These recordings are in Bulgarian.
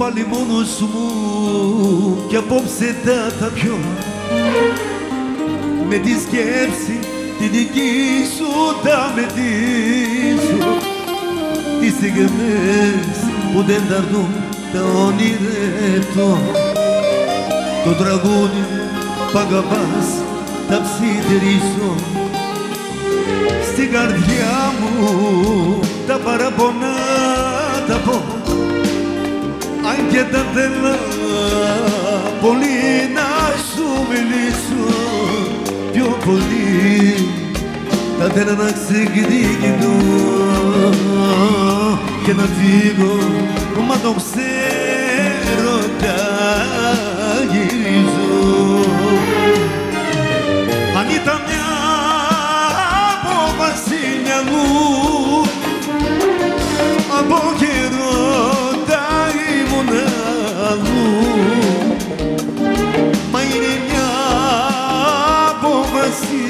πάλι μόνος μου κι απόψε θα πιω με τη σκέψη τη δική σου θα μετήσω τις στιγμές που δεν θα έρθουν τα όνειρευτώ το τραγούδι που αγαπάς θα ψιθυρίσω στην καρδιά μου τα παραπονά τα πω αν και τα θέλω πολύ να σου μιλήσω πιο πολύ θα θέλω να ξεκινήσω και να φύγω μα το ξέρω θα γυρίζω αν ήταν μια απόφαση μυαλού από καιρό θα ήμουν αλλού μα είναι μια απόφαση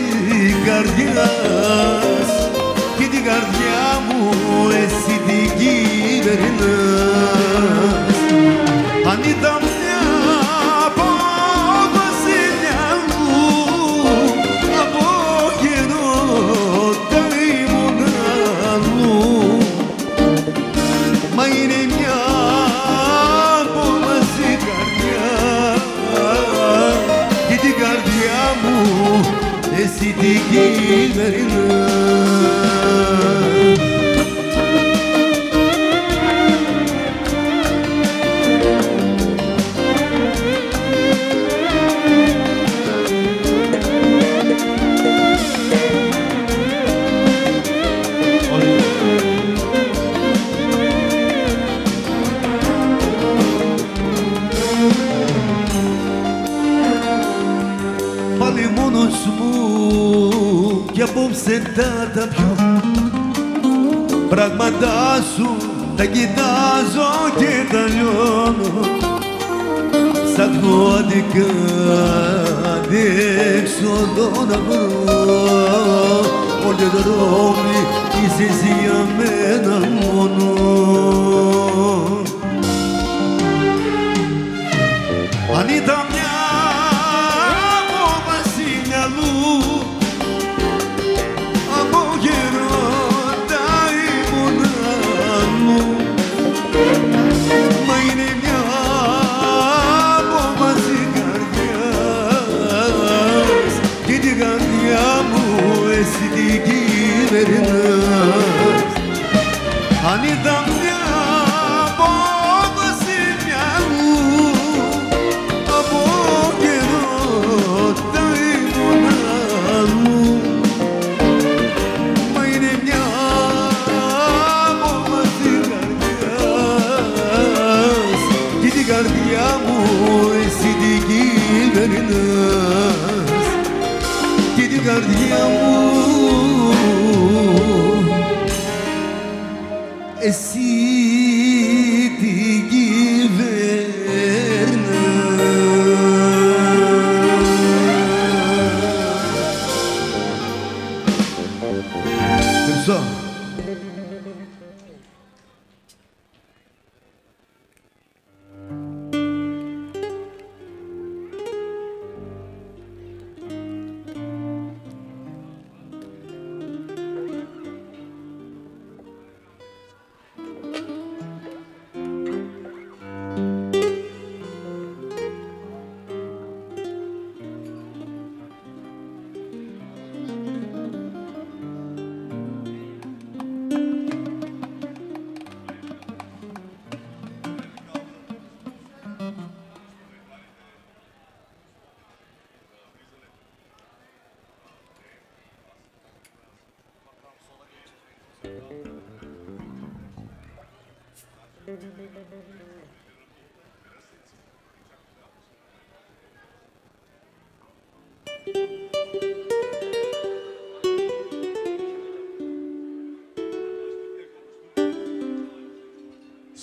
καρδιάς και την καρδιά μου εσύ την κυβερνάς αν ήταν μια απόφαση μυαλού από καιρό θα ήμουν αλλού μα είναι μια απόφαση καρδιάς και την καρδιά μου εσύ την κυβερνάς πάλι μόνος μου κι απόψε θα πιω πράγματά σου τα κοιτάζω και τα λιώνω ψάχνω αντέξοδο να βρω όλοι οι δρόμοι είσαι εσύ για μένα μόνο αν ήταν μια απόφαση μυαλού από καιρό θα ήμουν αλλού μα είναι μια απόφαση καρδιάς και την καρδιά μου εσύ την κυβερνάς αν ήταν μια απόφαση μυαλού από καιρό θα ήμουν αλλού μα είναι μια απόφαση καρδιάς και την καρδιά μου εσύ την κυβερνάς και την καρδιά μου εσύ την κυβερνάς. Ευχαριστώ.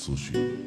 Sushi.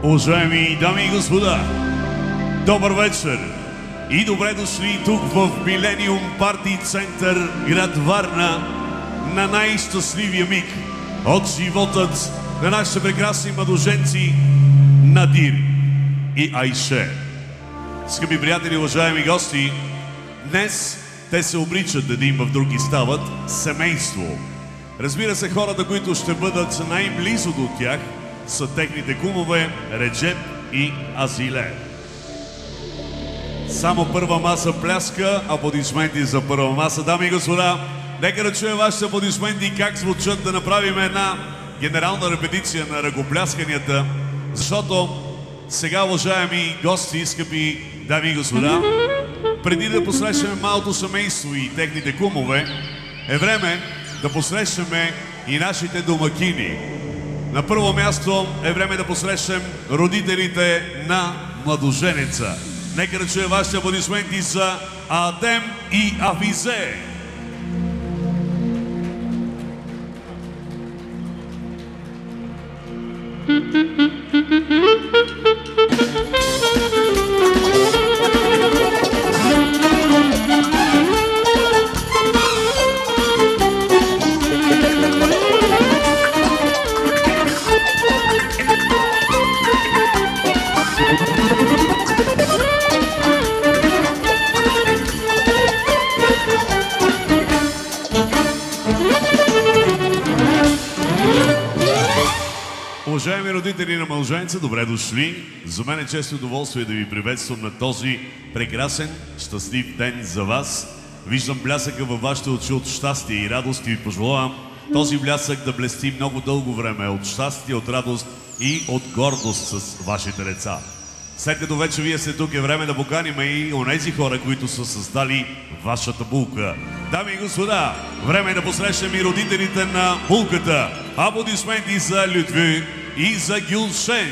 Уважаеми дами и господа, добър вечер и добре дошли тук в Милениум Парти Център, град Варна, на най-щастливия миг от животът на нашите прекрасни младоженци Надир и Айше. Скъпи приятели, уважаеми гости, днес те се обричат един в друг и стават семейство. Разбира се, хората, които ще бъдат най-близо до тях, са техните кумове Реджеп и Азиле. Само първа маса пляска, аплодисменти за първа маса. Дами и господа, нека да чуем вашите аплодисменти как звучат, да направим една генерална репетиция на ръкоплясканията, защото сега, уважаеми гости, скъпи дами и господа, преди да посрещаме малото семейство и техните кумове, е време да посрещаме и нашите домакини. На първо място е време да посрещнем родителите на младоженеца. Нека да чуем вашите аплодисменти за Адем и Афизе. Уважаеми родители на младоженеца, добре дошли. За мен е често удоволствие да ви приветствам на този прекрасен, щастлив ден за вас. Виждам блясъка във вашите очи от щастие и радост и ви пожелавам този блясък да блести много дълго време от щастие, от радост и от гордост с вашите деца. След като вече вие сте тук, е време да поканим и онези хора, които са създали вашата булка. Дами и господа, време е да посрещнем и родителите на булката. Аплодисменти за Лютви и за Гюлшен.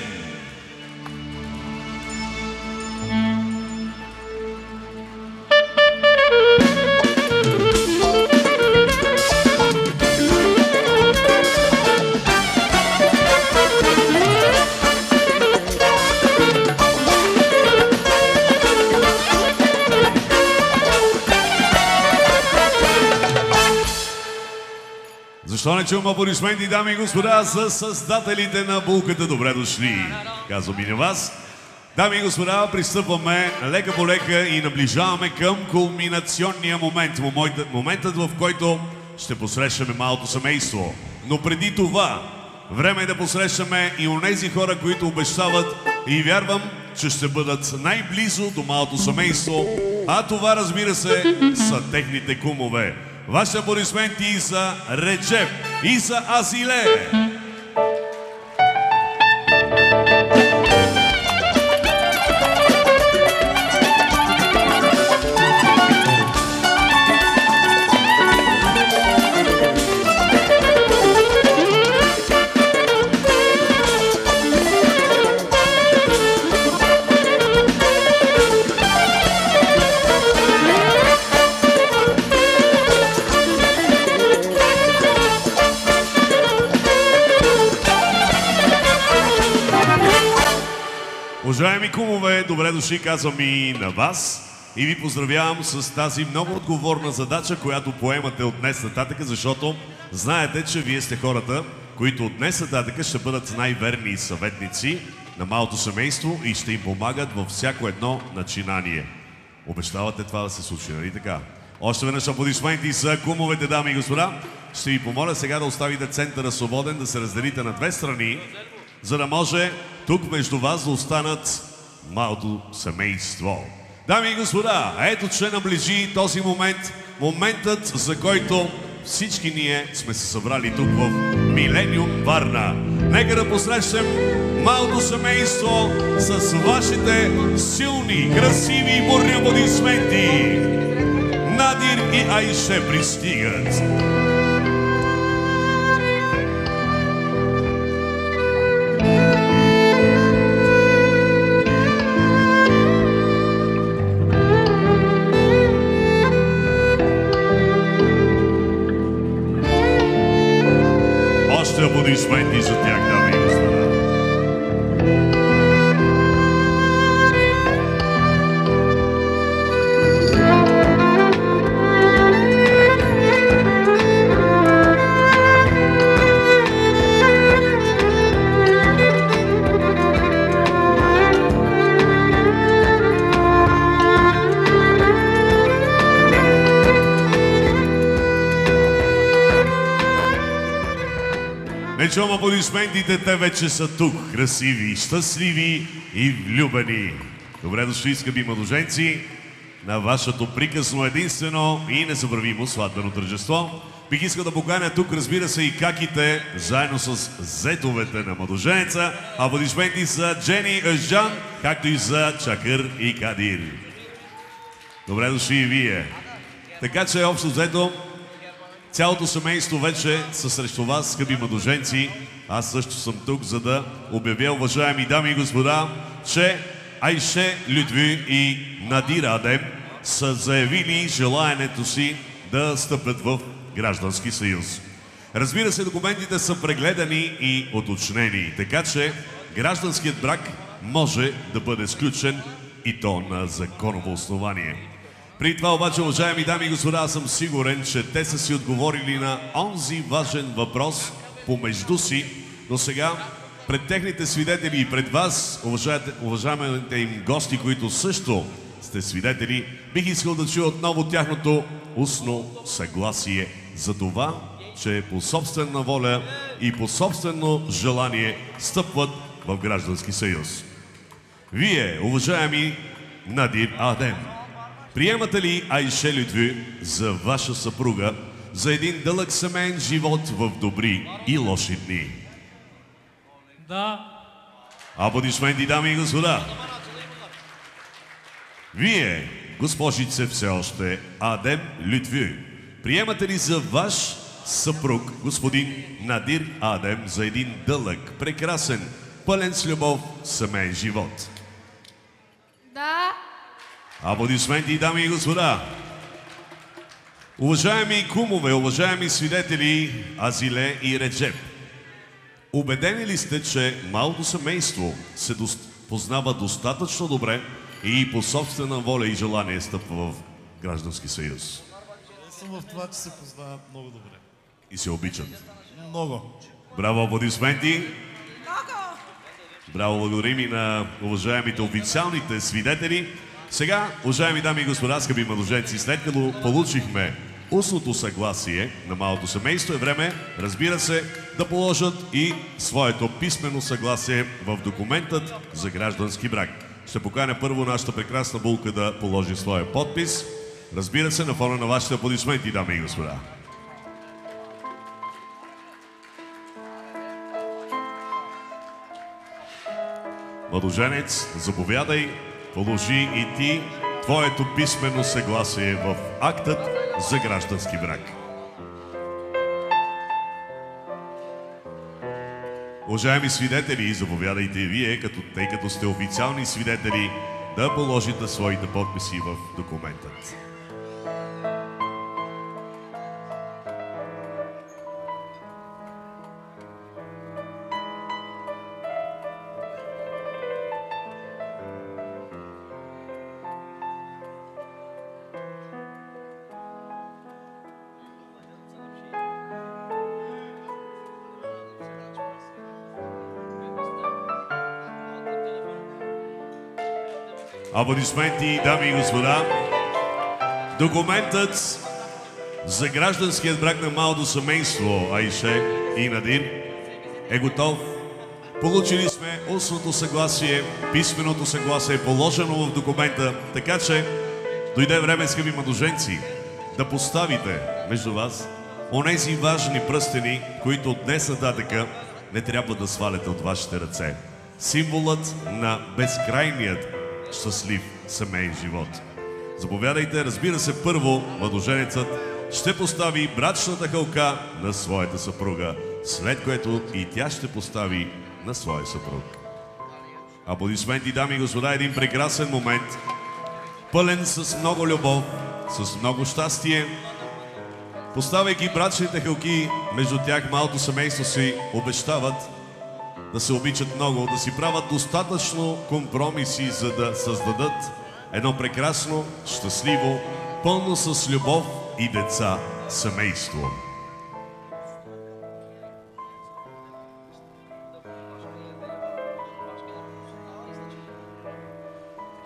Защо не чувам аплодисменти, дами и господа, за създателите на булката? Добре дошли, казвам и на вас. Дами и господа, пристъпваме лека по лека и наближаваме към кулминационния момент. Моментът, в който ще посрещаме малото семейство. Но преди това, време е да посрещаме и онези хора, които обещават и вярвам, че ще бъдат най-близо до малото семейство. А това, разбира се, са техните кумове. Ваши аплодисменти за Реджеп и за Азиле. Уважаеми кумове, добре дошли, казвам и на вас и ви поздравявам с тази много отговорна задача, която поемате от днес нататък, защото знаете, че вие сте хората, които от днес нататък ще бъдат най-верни съветници на малото семейство и ще им помагат във всяко едно начинание. Обещавате това да се случи, нали така? Още веднъж аплодисменти за кумовете, дами и господа. Ще ви помоля сега да оставите центъра свободен, да се разделите на две страни, за да може тук между вас да останат малото семейство. Дами и господа, ето че наближи този момент, моментът, за който всички ние сме се събрали тук в Милениум Варна. Нека да посрещнем малото семейство с вашите силни, красиви и бурни аплодисменти. Надир и Айше пристигат. Аплодисменти за тях, дами и господа. Да чувам аплодисментите, те вече са тук. Красиви, щастливи и влюбени. Добре дошли, скъпи младоженци, на вашето приказно, единствено и незабравимо сватбено тържество. Бих искал да поканя тук, разбира се, и каките, заедно с зетовете на младоженеца. Аплодисменти за Джени, Özcan, както и за Чакър и Кадир. Добре дошли и вие. Така че, общо взето, цялото семейство вече са срещу вас, скъпи младоженци. Аз също съм тук, за да обявя, уважаеми дами и господа, че Айше Лютви и Надир Адем са заявили желаенето си да стъпят в граждански съюз. Разбира се, документите са прегледани и уточнени, така че гражданският брак може да бъде сключен и то на законово основание. При това обаче, уважаеми дами и господа, аз съм сигурен, че те са си отговорили на онзи важен въпрос помежду си, но сега пред техните свидетели и пред вас, уважаемите им гости, които също сте свидетели, бих искал да чуя отново тяхното устно съгласие за това, че по собствена воля и по собствено желание стъпват в граждански съюз. Вие, уважаеми Надир Адем, приемате ли Айше Лютви за ваша съпруга за един дълъг семейен живот в добри и лоши дни? Да. Аплодисменти, дами и господа. Вие, госпожице все още Адем Лютви, приемате ли за ваш съпруг, господин Надир Адем, за един дълъг, прекрасен, пълен с любов семейен живот? Да. Аплодисменти, дами и господа. Уважаеми кумове, уважаеми свидетели Азиле и Реджеп, убедени ли сте, че малко семейство се познава достатъчно добре и по собствена воля и желание стъпва в граждански съюз? Аз съм в това, че се познават много добре. И се обичат. Много. Браво, аплодисменти. Много. Браво, благодарим и на уважаемите официалните свидетели. Сега, уважаеми дами и господа, скъпи младоженци, след като получихме устното съгласие на малото семейство, е време, разбира се, да положат и своето писмено съгласие в документът за граждански брак. Ще поканя първо нашата прекрасна булка да положи своя подпис. Разбира се, на фона на вашите аплодисменти, дами и господа. Младоженец, заповядай, положи и ти твоето писмено съгласие в актът за граждански брак. Уважаеми свидетели, заповядайте и вие, тъй като сте официални свидетели, да положите своите подписи в документът. Аплодисменти, дами и господа. Документът за гражданският брак на малото семейство Айше и Надир е готов. Получили сме устното съгласие, писменото съгласие е положено в документа, така че дойде време, скъпи младоженци, да поставите между вас онези важни пръстени, които от днес нататъка не трябва да сваляте от вашите ръце. Символът на безкрайният щастлив семейен живот. Заповядайте, разбира се, първо младоженецът ще постави брачната хълка на своята съпруга, след което и тя ще постави на своя съпруг. Аплодисменти, дами и господа, един прекрасен момент, пълен с много любов, с много щастие. Поставяйки брачните хълки, между тях малото семейство си обещават да се обичат много, да си правят достатъчно компромиси, за да създадат едно прекрасно, щастливо, пълно с любов и деца семейство.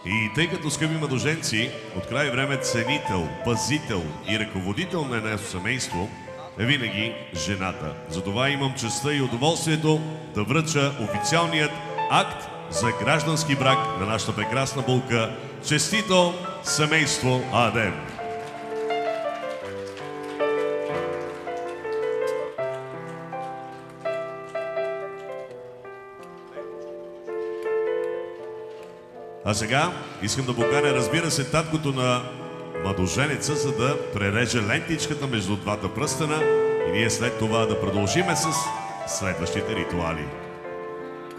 И тъй като, скъпи младоженци, от край време ценител, пазител и ръководител на едно семейство, е винаги жената. Затова имам честта и удоволствието да връча официалният акт за граждански брак на нашата прекрасна булка. Честито семейство Адем! А сега искам да поканя, разбира се, таткото на младоженеца, за да пререже лентичката между двата пръстена и ние след това да продължиме с следващите ритуали.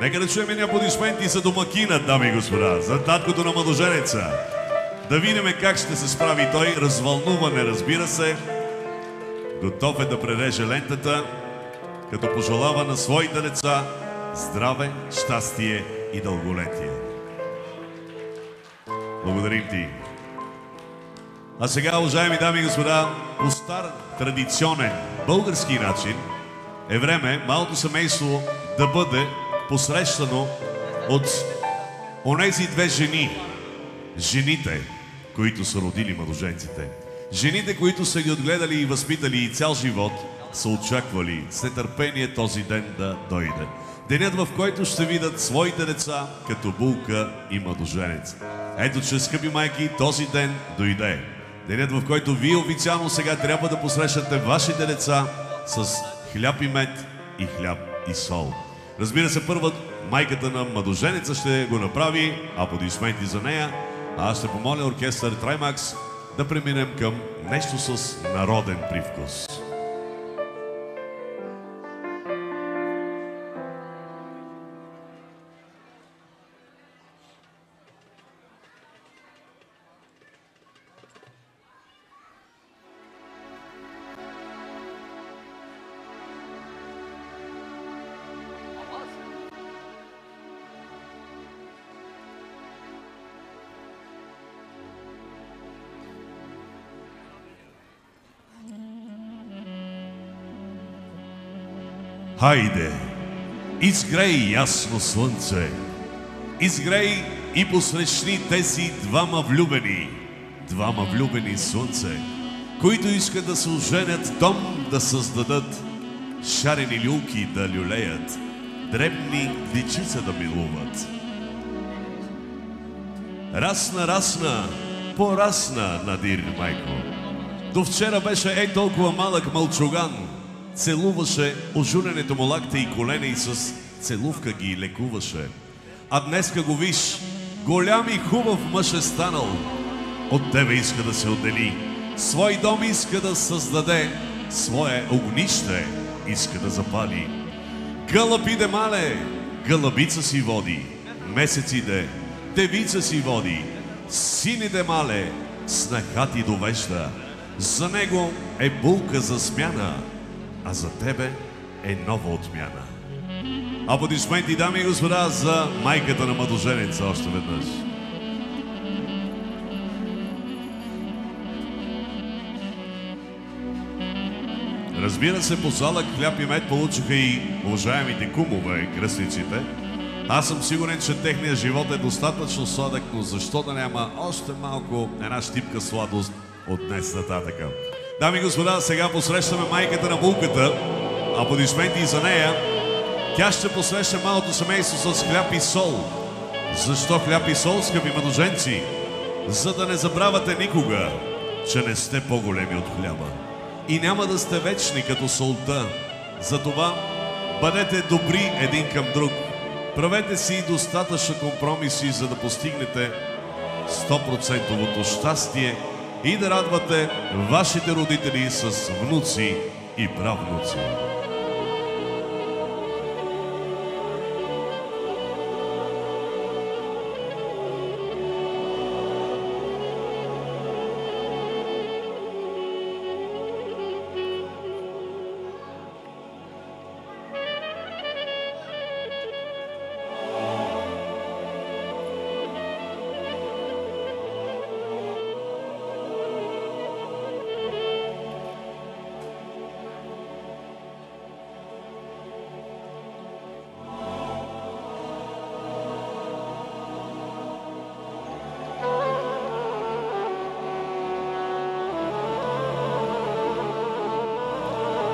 Нека да чуем аплодисменти за домакина, дами и господа, за таткото на младоженеца. Да видим как ще се справи той, развълнуван е, разбира се. Готов е да пререже лентата, като пожелава на своите деца здраве, щастие и дълголетие. Благодарим ти. А сега, уважаеми дами и господа, по стар традиционен български начин е време малото семейство да бъде посрещано от онези две жени. Жените, които са родили младоженците. Жените, които са ги отгледали и възпитали и цял живот, са очаквали с нетърпение този ден да дойде. Денят, в който ще видят своите деца като булка и младоженец. Ето, че, скъпи майки, този ден дойде. Денят, в който вие официално сега трябва да посрещате вашите деца с хляб и мед и хляб и сол. Разбира се, първа майката на младоженеца ще го направи. Аплодисменти за нея. А аз ще помоля оркестър Траймакс да преминем към нещо с народен привкус. Хайде, изгрей ясно слънце, изгрей и посрещни тези двама влюбени слънце, които искат да се оженят, дом да създадат, шарени люлки да люлеят, дребни дечица да милуват. Расна, порасна Надир, майко. До вчера беше толкова малък мълчуган, целуваше ожуненето му лакта и колене и с целувка ги лекуваше. А днеска го виж, голям и хубав мъж е станал. От тебе иска да се отдели, свой дом иска да създаде, свое огнище иска да запали. Гълъб иде мале, гълъбица си води, месец иде, девица си води, син иде мале, снаха ти довежда. За него е булка за смяна, а за тебе е нова отмяна. Аплодисменти, дами и господа, за майката на младоженеца още веднъж. Разбира се, по салък хляб и мед получиха и уважаемите кумове, кръстниците. Аз съм сигурен, че техният живот е достатъчно сладък, но защо да няма още малко една щипка сладост от днес нататъка. Дами и господа, сега посрещаме майката на булката. Аплодисменти за нея. Тя ще посреща малото семейство с хляб и сол. Защо хляб и сол, скъпи младоженци? За да не забравяте никога, че не сте по-големи от хляба. И няма да сте вечни като солта. Затова бъдете добри един към друг. Правете си достатъчно компромиси, за да постигнете 100% щастие и да радвате вашите родители с внуци и правнуци.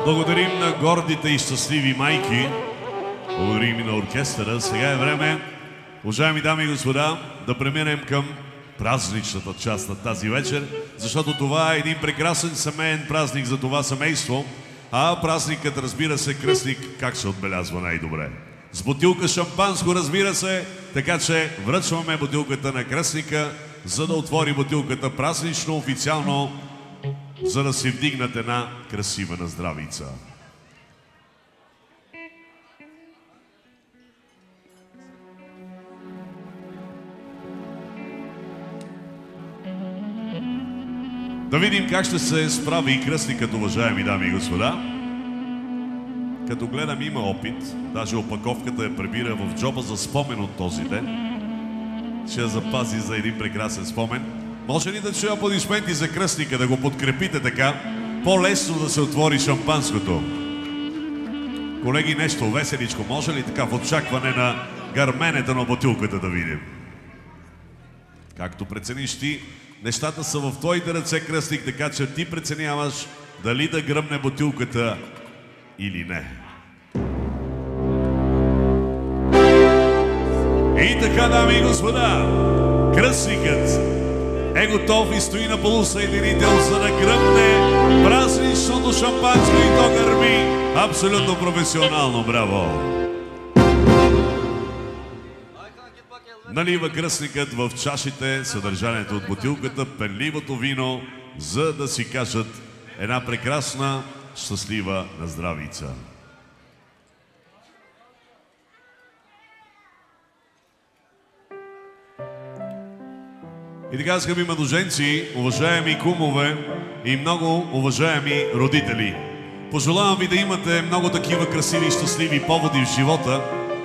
Благодарим на гордите и щастливи майки. Благодарим и на оркестъра. Сега е време, уважаеми дами и господа, да преминем към празничната част на тази вечер, защото това е един прекрасен семейен празник за това семейство, а празникът, разбира се, кръстник, как се отбелязва най-добре? С бутилка шампанско, разбира се, така че връчваме бутилката на кръстника, за да отвори бутилката празнично, официално, за да си вдигнат една красива наздравица. Да видим как ще се справи и кръстникът, уважаеми дами и господа. Като гледам, има опит. Даже опаковката я прибира в джоба за спомен от този ден. Ще я запази за един прекрасен спомен. Може ли да чуя аплодисменти за кръстника, да го подкрепите така? По-лесно да се отвори шампанското. Колеги, нещо веселичко. Може ли така в очакване на гърменето на бутилката да видим? Както прецениш ти, нещата са в твоите ръце, кръстник, така че ти преценяваш дали да гръмне бутилката или не. И така, дами и господа, кръстникът е готов и стои на полусъединител, за да гръмне празничното шампанско и то гърми абсолютно професионално. Браво! Налива кръстникът в чашите съдържанието от бутилката, пенливото вино, за да си кажат една прекрасна, щастлива наздравица. И така, скъпи младоженци, уважаеми кумове и много уважаеми родители, пожелавам ви да имате много такива красиви и щастливи поводи в живота,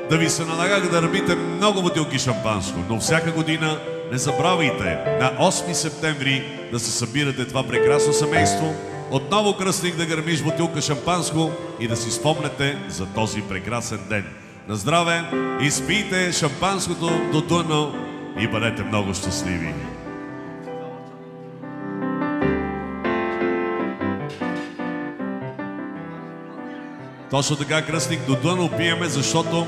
да ви се налага да ръбите много бутилки шампанско, но всяка година не забравяйте на 8 септември да се събирате това прекрасно семейство, отново кръстник да гърмиш бутилка шампанско и да си спомнете за този прекрасен ден. На здраве, изпийте шампанското до дъно и бъдете много щастливи. Точно така, кръстник, до дъно пиеме, защото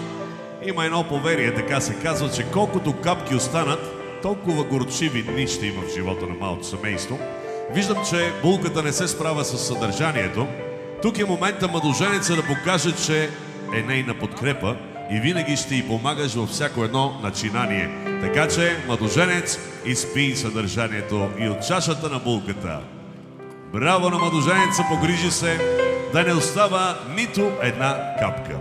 има едно поверие, така се казва, че колкото капки останат, толкова горчиви дни ще има в живота на малото семейство. Виждам, че булката не се справя с съдържанието. Тук е момента младоженеца да покаже, че е нейна подкрепа и винаги ще й помагаш във всяко едно начинание. Така че, младоженец, изпий съдържанието и от чашата на булката. Браво на младоженеца, погрижи се да не остава нито една капка.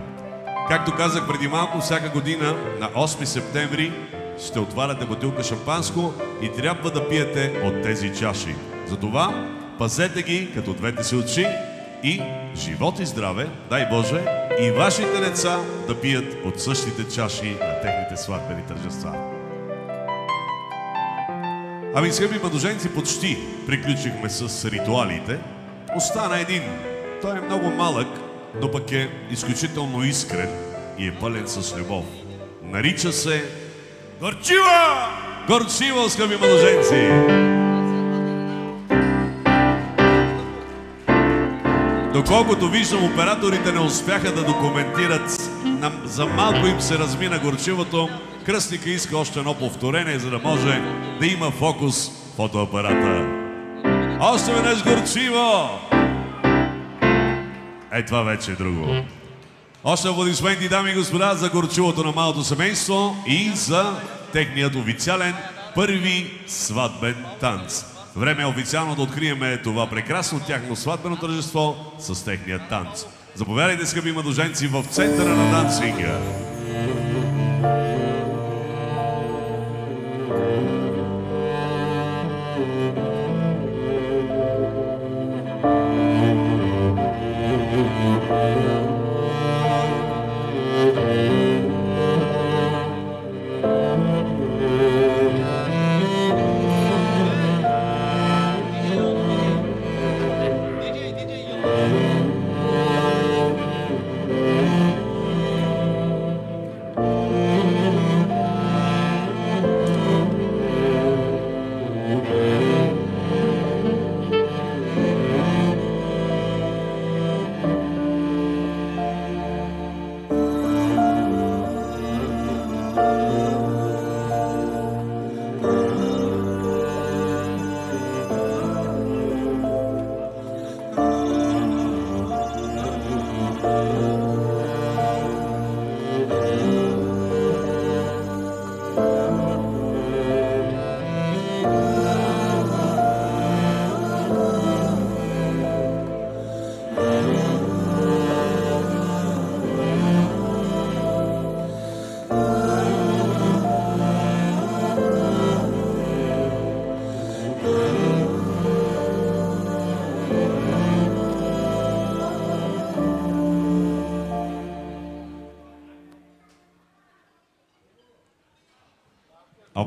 Както казах преди малко, всяка година на 8 септември ще отваряте бутилка шампанско и трябва да пиете от тези чаши. Затова пазете ги като двете си очи и живот и здраве, дай Боже, и вашите деца да пият от същите чаши на техните сватбени тържества. Ами, скъпи младоженци, почти приключихме с ритуалите. Остана един. Той е много малък, но пък е изключително искрен и е пълен с любов. Нарича се Горчиво! Горчиво, скъпи младоженци! Доколкото виждам, операторите не успяха да документират. За малко им се размина горчивото. Кръстника иска още едно повторение, за да може да има фокус фотоапарата. Още веднъж горчиво! Това вече е друго. Още аплодисменти, дами и господа, за горчивото на малото семейство и за техният официален първи сватбен танц. Време е официално да открием това прекрасно тяхно сватбено тържество с техният танц. Заповядайте, скъпи младоженци, в центъра на дансинга.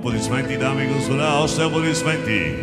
Аплодисменти, дами и господа, още аплодисменти.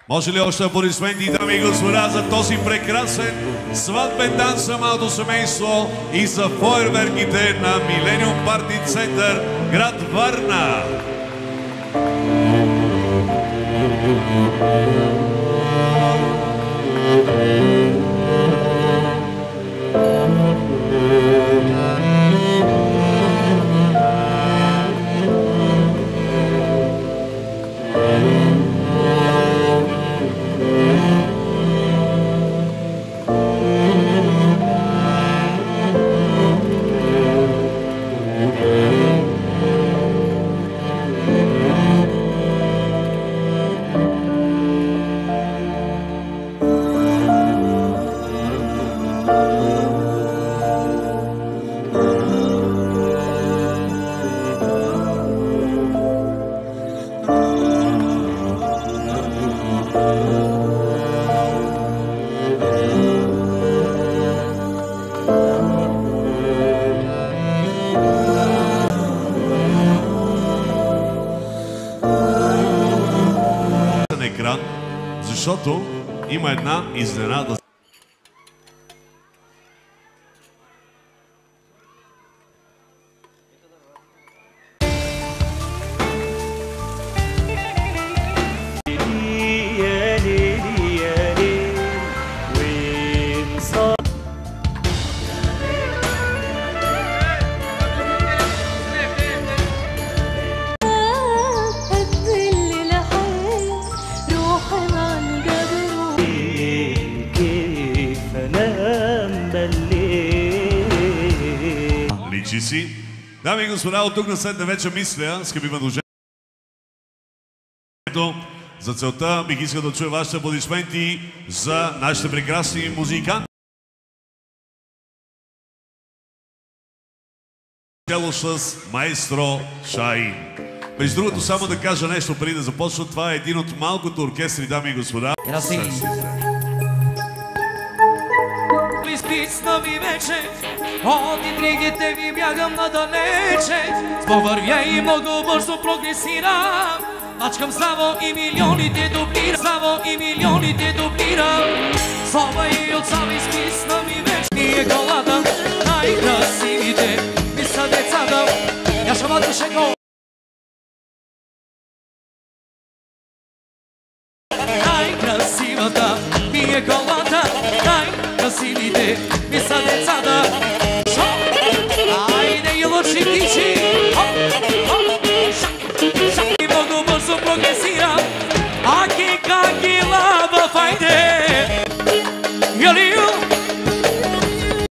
Може ли още аплодисменти, дами и господа, за този прекрасен сватбен танц за малото семейство и за фойерверките на Милениум Парти Център, град Варна? Екран, защото има една изненада. Личи си. Дами и господа, от тук на след вече мисля, скъпи предложения. За целта бих искал да чуя вашите аплодисменти за нашите прекрасни музиканти. Тяло с маестро Шаин. Между другото, само да кажа нещо преди да започна. Това е един от малкото оркестри, дами и господа. Изписна ми вече, от интригите ви бягам надалече. Повървя и много бързо прогресирам. Мачкам само и милионите дублирам. Само и милионите дублирам. Слава и от слава изписна ми вече. Ни е главата, най-красивите ми са децата. Я шамата ще го